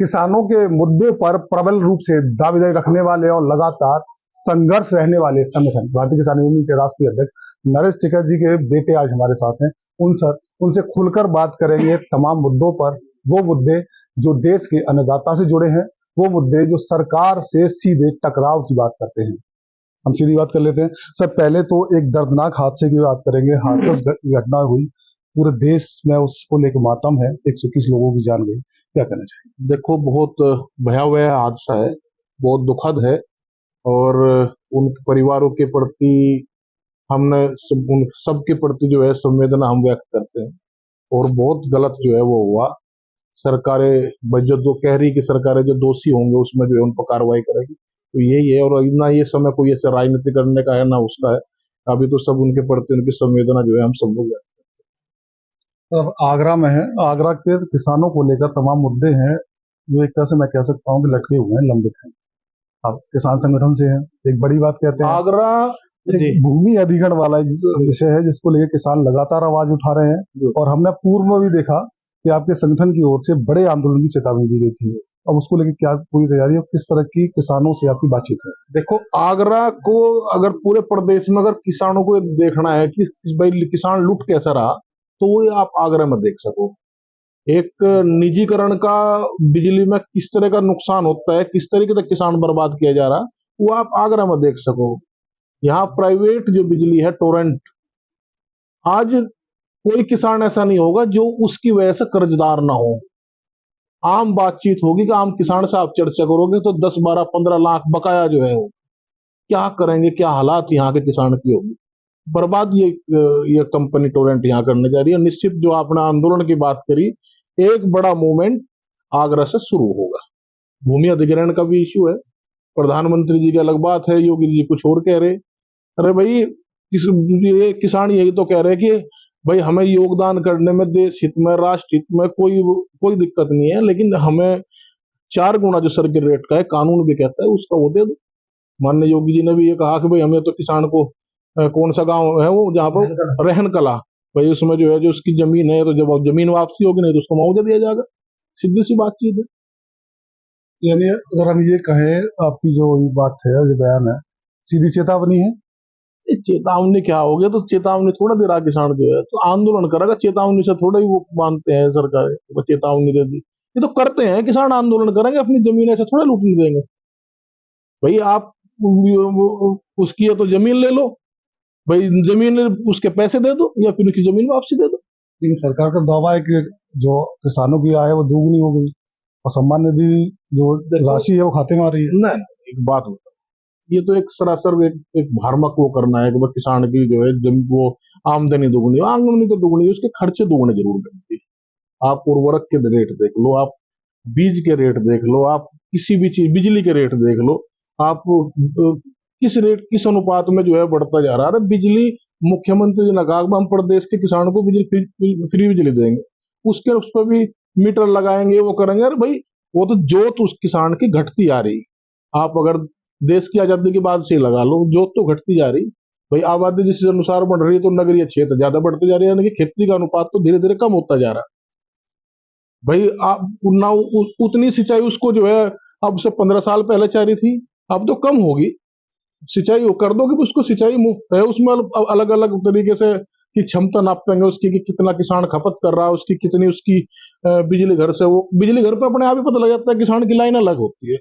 किसानों के मुद्दों पर प्रबल रूप से दावेदारी रखने वाले और लगातार संघर्ष रहने वाले संगठन भारतीय किसान यूनियन के राष्ट्रीय अध्यक्ष नरेश टिकैत जी के बेटे आज हमारे साथ हैं। उनसे खुलकर बात करेंगे तमाम मुद्दों पर, वो मुद्दे जो देश के अन्नदाता से जुड़े हैं, वो मुद्दे जो सरकार से सीधे टकराव की बात करते हैं। हम सीधी बात कर लेते हैं। सर, पहले तो एक दर्दनाक हादसे की बात करेंगे। हाथरस घटना हुई, पूरे देश में उसको लेकर मातम है, 121 लोगों की जान गई। क्या कहना चाहिए? देखो, बहुत भयावह हादसा है, बहुत दुखद है। और उन परिवारों के प्रति हमने उन सबके प्रति जो है संवेदना हम व्यक्त करते हैं। और बहुत गलत जो है वो हुआ। सरकारें जो कह रही कि सरकारें जो दोषी होंगे उसमें जो है उन पर कार्रवाई करेगी, तो यही है। और ना ये समय कोई ऐसे राजनीति करने का है ना उसका है। अभी तो सब उनके प्रति उनकी संवेदना जो है हम सब लोग व्यक्त अब आगरा में है, आगरा के किसानों को लेकर तमाम मुद्दे हैं जो एक तरह से मैं कह सकता हूँ कि लटके हुए हैं, लंबित हैं। अब किसान संगठन से है, एक बड़ी बात कहते हैं आगरा एक भूमि अधिग्रहण वाला एक विषय है जिसको लेकर किसान लगातार आवाज उठा रहे हैं। और हमने पूर्व में भी देखा कि आपके संगठन की ओर से बड़े आंदोलन की चेतावनी दी गई थी। अब उसको लेकर क्या पूरी तैयारी है, किस तरह की किसानों से आपकी बातचीत है? देखो, आगरा को अगर पूरे प्रदेश में अगर किसानों को देखना है कि भाई किसान लुट कैसा रहा, तो वो आप आगरा में देख सको। एक निजीकरण का बिजली में किस तरह का नुकसान होता है, किस तरीके से किसान बर्बाद किया जा रहा, वो आप आगरा में देख सको। यहाँ प्राइवेट जो बिजली है, टोरेंट, आज कोई किसान ऐसा नहीं होगा जो उसकी वजह से कर्जदार ना हो। आम बातचीत होगी कि आम किसान से आप चर्चा करोगे तो 10, 12, 15 लाख बकाया जो है वो क्या करेंगे, क्या हालात यहाँ के किसान की होगी। बर्बाद ये कंपनी टोरेंट यहाँ करने जा रही है। निश्चित जो आपने आंदोलन की बात करी, एक बड़ा मूवमेंट आगरा से शुरू होगा। भूमि अधिग्रहण का भी इश्यू है, प्रधानमंत्री जी की अलग बात है, योगी जी कुछ और कह रहे। अरे भाई, ये किसान यही तो कह रहे कि भाई हमें योगदान करने में देश हित में, राष्ट्र हित में कोई दिक्कत नहीं है, लेकिन हमें 4 गुना जो सर्किट रेट का है, कानून भी कहता है उसका वो दे दो। माननीय योगी जी ने भी ये कहा कि भाई हमें तो किसान को कौन सा गांव है वो जहाँ पर रहन कला, भाई उसमें जो है जो उसकी जमीन है, तो जब जमीन वापसी होगी नहीं तो उसको मुआवजा दिया जाएगा। सीधी सी बातचीत है। यानी अगर हम ये कहें, आपकी जो बात है, जो बयान है, सीधी चेतावनी है। चेतावनी क्या हो गया? तो चेतावनी थोड़ा दे रहा किसान जो है, तो आंदोलन करेगा। चेतावनी से थोड़ा ही वो मानते हैं सरकार, वो चेतावनी दे दी, ये तो करते हैं। किसान आंदोलन करेंगे, अपनी जमीन ऐसे थोड़ा लूटने देंगे। भाई आप उसकी है तो जमीन ले लो, भाई जमीन उसके पैसे दे दो या फिर उसकी जमीन वापसी दे दो। लेकिन सरकार का दावा है कि जो किसानों की आय है वो दोगुनी हो गई और सम्मान निधि जो राशि है वो खाते में आ रही है। नहीं, एक बात होता है, ये तो एक सरासर एक भ्रामक वो करना है कि भाई किसान की जो है वो आमदनी दुगनी, आमदनी तो दुगनी, उसके खर्चे दुगने जरूर करती है। आप उर्वरक के रेट देख लो, आप बीज के रेट देख लो, आप किसी भी चीज, बिजली के रेट देख लो, आप किस अनुपात में जो है बढ़ता जा रहा है। बिजली, मुख्यमंत्री जी ने कहा हम प्रदेश के किसानों को बिजली फ्री बिजली देंगे, उसके उस पर भी मीटर लगाएंगे, वो करेंगे। अरे भाई, वो तो जोत उस किसान की घटती आ रही। आप अगर देश की आजादी के बाद से लगा लो, जोत तो घटती जा रही। भाई आबादी जिस अनुसार बढ़ रही है तो नगरीय क्षेत्र ज्यादा बढ़ते जा रहे हैं, यानी कि खेती का अनुपात तो धीरे धीरे कम होता जा रहा है। भाई आप ना उतनी सिंचाई उसको जो है अब से 15 साल पहले चाह रही थी, अब तो कम होगी सिंचाई। वो कर दो कि उसको सिंचाई मुफ्त है, उसमें अलग अलग तरीके से की क्षमता नापेंगे उसकी कि कितना किसान खपत कर रहा है, उसकी कितनी उसकी बिजली घर से, वो बिजली घर पे अपने आप ही पता लग जाता है। किसान की लाइन अलग होती है।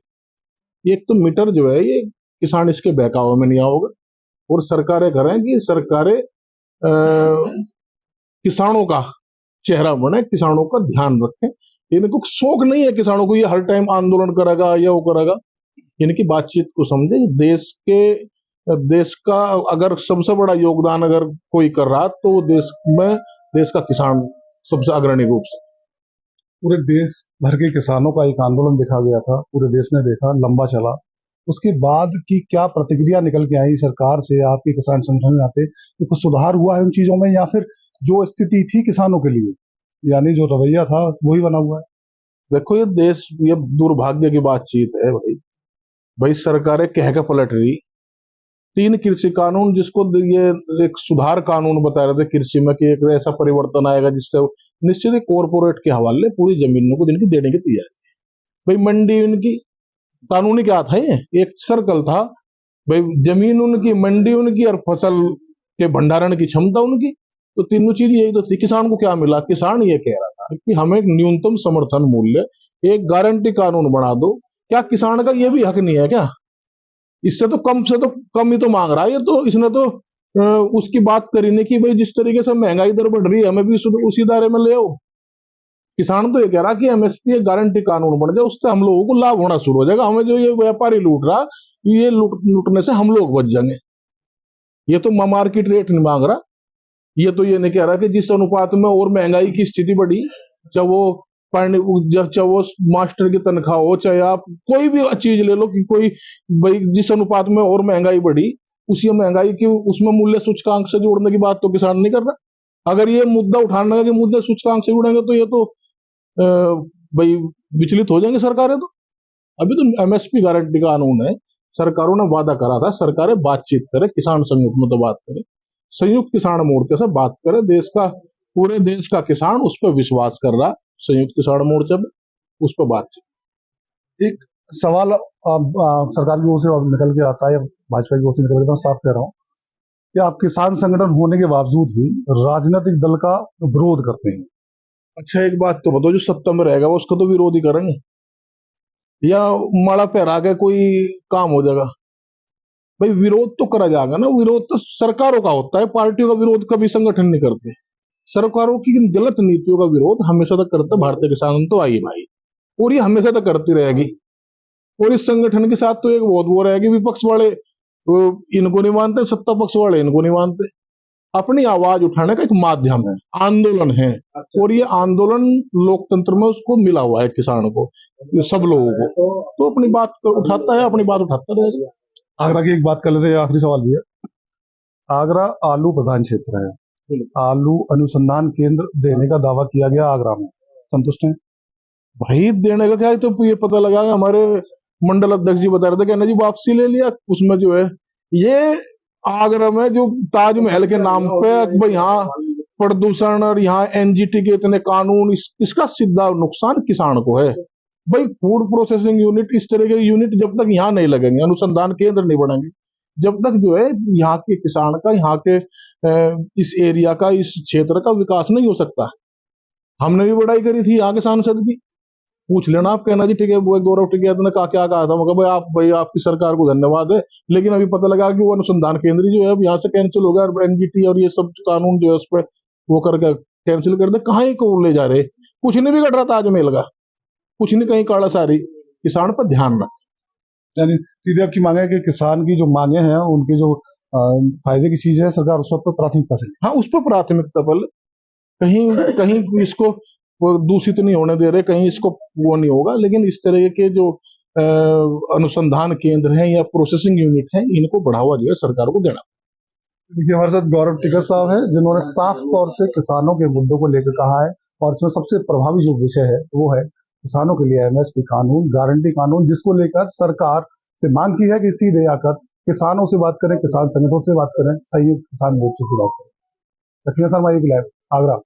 एक तो मीटर जो है ये किसान इसके बहकावे में नहीं आओगे। और सरकारें करें कि सरकारें किसानों का चेहरा बने, किसानों का ध्यान रखें। इनको शौक नहीं है किसानों को ये हर टाइम आंदोलन करेगा या वो करेगा। इनकी बातचीत को समझे। देश का अगर सबसे बड़ा योगदान अगर कोई कर रहा तो वो देश का किसान सबसे अग्रणी रूप से। पूरे देश भर के किसानों का एक आंदोलन देखा गया था, पूरे देश ने देखा, लंबा चला। उसके बाद की क्या प्रतिक्रिया निकल के आई सरकार से, आपके किसान संगठन में आते, कि कुछ सुधार हुआ है उन चीजों में, या फिर जो स्थिति थी किसानों के लिए, यानी जो रवैया था वही बना हुआ है? देखो, ये दुर्भाग्य की बातचीत है भाई सरकारें कह के पलट रही। 3 कृषि कानून, जिसको ये एक सुधार कानून बता रहे थे कृषि में कि एक ऐसा परिवर्तन आएगा जिससे निश्चित ही कॉर्पोरेट के हवाले पूरी जमीनों को जिनकी देने की तैयारी है। भाई मंडी उनकी, कानूनी क्या था ये, एक सर्कल था भाई, जमीन उनकी, मंडी उनकी और फसल के भंडारण की क्षमता उनकी। तो तीनों चीज यही तो थी। किसान को क्या मिला? किसान ये कह रहा था कि हमें एक न्यूनतम समर्थन मूल्य, एक गारंटी कानून बना दो। क्या किसान का ये भी हक नहीं है क्या? इससे तो कम ही तो मांग रहा है ये तो। इसने तो उसकी बात करी नहीं कि भाई जिस तरीके से महंगाई दर बढ़ रही है हमें भी उसी दायरे में ले आओ। किसान तो ये कह रहा कि एमएसपी एक गारंटी कानून बन जाए, उससे हम लोगों को लाभ होना शुरू हो जाएगा। हमें जो ये व्यापारी लूट रहा, ये लूटने से हम लोग बच जाएंगे। ये तो मार्केट रेट नहीं मांग रहा। ये तो ये नहीं कह रहा कि जिस अनुपात में और महंगाई की स्थिति बढ़ी, चाहे वो चाहे वो मास्टर की तनख्वाह हो, चाहे आप कोई भी चीज ले लो कि कोई भाई जिस अनुपात में और महंगाई बढ़ी, उसी महंगाई की उसमें मूल्य सूचकांक से जोड़ने की बात तो किसान नहीं कर रहा। अगर ये मुद्दा उठाने का कि मुद्दे सूचकांक से जुड़ेंगे तो ये तो भाई विचलित हो जाएंगे सरकारें तो। अभी तो एमएसपी गारंटी कानून है, सरकारों ने वादा करा था सरकारें बातचीत करें, किसान संगठनों तो बात करें, संयुक्त किसान मोर्चे से बात करें। देश का, पूरे देश का किसान उस पर विश्वास कर रहा, संयुक्त किसान मोर्चा में उस पर बातचीत। एक सवाल सरकार की ओर से निकल के आता है, भाजपा की ओर से निकल के आता है, साफ कह रहा हूँ कि आप किसान संगठन होने के बावजूद भी राजनीतिक दल का विरोध करते हैं। अच्छा एक बात तो बताओ, जो सत्ता में रहेगा वो उसका तो विरोध ही करेंगे, या माला पहरा के कोई काम हो जाएगा? भाई विरोध तो करा जाएगा ना। विरोध तो सरकारों का होता है, पार्टियों का विरोध कभी संगठन नहीं करते। सरकारों की गलत नीतियों का विरोध हमेशा तक करते भारतीय किसान तो आई भाई, और ये हमेशा तक करती रहेगी। और इस संगठन के साथ तो एक बहुत वो रहेगी, विपक्ष वाले तो इनको नहीं मानते, सत्ता पक्ष वाले इनको नहीं मानते। अपनी आवाज उठाने का एक माध्यम है, आंदोलन है। और ये आंदोलन लोकतंत्र में उसको मिला हुआ है, किसान को, सब लोगों को। तो अपनी बात उठाता है, अपनी बात उठाता रहेगा। आगरा की एक बात कर लेते हैं, आखिरी सवाल भी है। आगरा आलू प्रधान क्षेत्र है, आलू अनुसंधान केंद्र देने का दावा किया गया आगरा में, संतुष्ट हैं? भाई देने का क्या है, तो ये पता लगा हमारे मंडल अध्यक्ष जी बता रहे थे, कहना जी वापसी ले लिया। उसमें जो है ये आगरा में जो ताजमहल के नाम पे भाई यहाँ प्रदूषण और यहाँ एनजीटी के इतने कानून, इसका सीधा नुकसान किसान को है। भाई फूड प्रोसेसिंग यूनिट, इस तरह के यूनिट जब तक यहाँ नहीं लगेंगे, अनुसंधान केंद्र नहीं बढ़ेंगे, जब तक जो है यहाँ के किसान का, यहाँ के इस एरिया का, इस क्षेत्र का विकास नहीं हो सकता। हमने भी बढ़ाई करी थी यहाँ के सांसद की, पूछ लेना आप, कहना जी ठीक है वो गौरव टिकैत ने क्या कहा था। मगर भाई आपकी सरकार को धन्यवाद है, लेकिन अभी पता लगा कि वो अनुसंधान केंद्र जो है अब यहाँ से कैंसिल हो गया। एनजीटी और ये सब कानून जो है उस पर वो करके कैंसिल कर दे। कहाँ ही को ले जा रहे, कुछ नहीं बिगड़ रहा ताजमहल का, कुछ नहीं कहीं काला सारी। किसान पर ध्यान रख। यानी सीधे आपकी मांगे है कि किसान की जो मांगे हैं, उनकी जो फायदे की चीज है, सरकार उस पर प्राथमिकता से, हाँ उस पर प्राथमिकता पर, कहीं कहीं इसको वो दूषित नहीं होने दे रहे, कहीं इसको वो नहीं होगा। लेकिन इस तरह के जो अनुसंधान केंद्र हैं या प्रोसेसिंग यूनिट हैं, इनको बढ़ावा जो है सरकार को देना। देखिए हमारे साथ गौरव टिकैत साहब है, जिन्होंने साफ तौर से किसानों के मुद्दों को लेकर कहा है, और इसमें सबसे प्रभावी जो विषय है वो है किसानों के लिए एमएसपी कानून, गारंटी कानून, जिसको लेकर सरकार से मांग की है कि सीधे आकर किसानों से बात करें, किसान संगठनों से बात करें, संयुक्त किसान मोर्चे से बात करें। लक्ष्मी सर, आगरा।